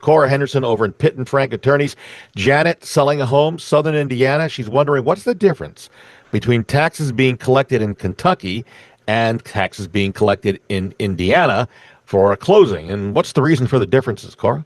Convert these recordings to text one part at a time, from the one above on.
Cora Henderson over in Pitt and Frank Attorneys. Janet, selling a home, Southern Indiana. She's wondering what's the difference between taxes being collected in Kentucky and taxes being collected in Indiana for a closing. And what's the reason for the differences, Cora?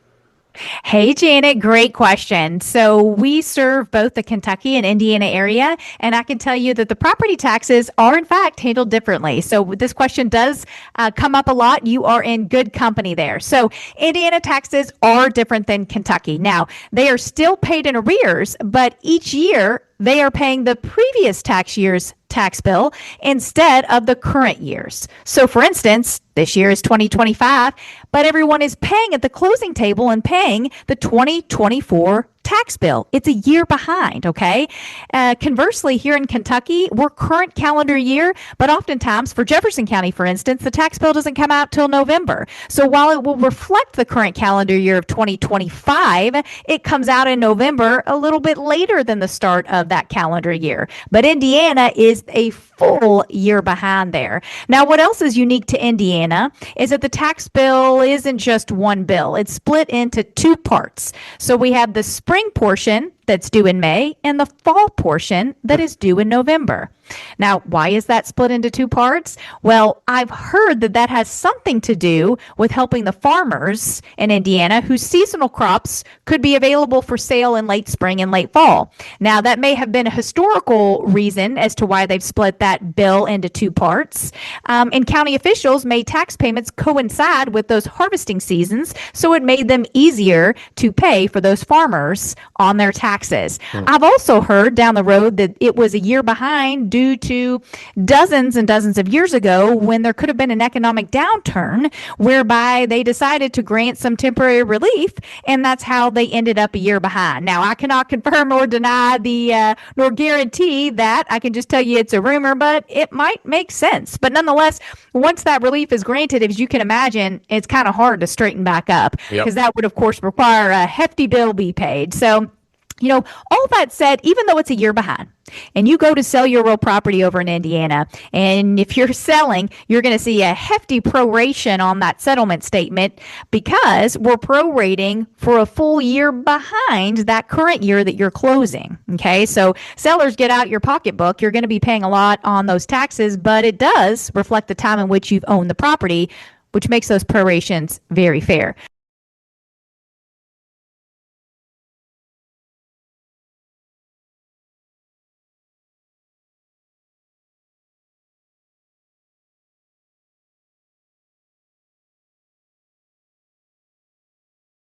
Hey, Janet, great question. So we serve both the Kentucky and Indiana area, and I can tell you that the property taxes are, in fact, handled differently. So this question does come up a lot. You are in good company there. So Indiana taxes are different than Kentucky. Now, they are still paid in arrears, but each year they are paying the previous tax year's tax bill instead of the current year's. So for instance, this year is 2025, but everyone is paying at the closing table and paying the 2024 tax bill. It's a year behind, okay? Conversely, here in Kentucky, we're current calendar year, but oftentimes for Jefferson County, for instance, the tax bill doesn't come out till November. So while it will reflect the current calendar year of 2025, it comes out in November a little bit later than the start of that calendar year. But Indiana is a full year behind there. Now, what else is unique to Indiana is that the tax bill isn't just one bill. It's split into two parts. So we have the spring portion that's due in May and the fall portion that is due in November. Now, why is that split into two parts? Well, I've heard that that has something to do with helping the farmers in Indiana whose seasonal crops could be available for sale in late spring and late fall. Now, that may have been a historical reason as to why they've split that bill into two parts. And county officials made tax payments coincide with those harvesting seasons, so it made them easier to pay for those farmers on their taxes. I've also heard down the road that it was a year behind due to dozens and dozens of years ago when there could have been an economic downturn whereby they decided to grant some temporary relief, and that's how they ended up a year behind. Now, I cannot confirm or deny nor guarantee that. I can just tell you it's a rumor, but it might make sense. But nonetheless, once that relief is granted, as you can imagine, it's kind of hard to straighten back up because that would, of course, require a hefty bill be paid. So, all that said, even though it's a year behind and you go to sell your real property over in Indiana, and if you're selling, you're going to see a hefty proration on that settlement statement because we're prorating for a full year behind that current year that you're closing. Okay, so sellers, get out your pocketbook. You're going to be paying a lot on those taxes, but it does reflect the time in which you've owned the property, which makes those prorations very fair.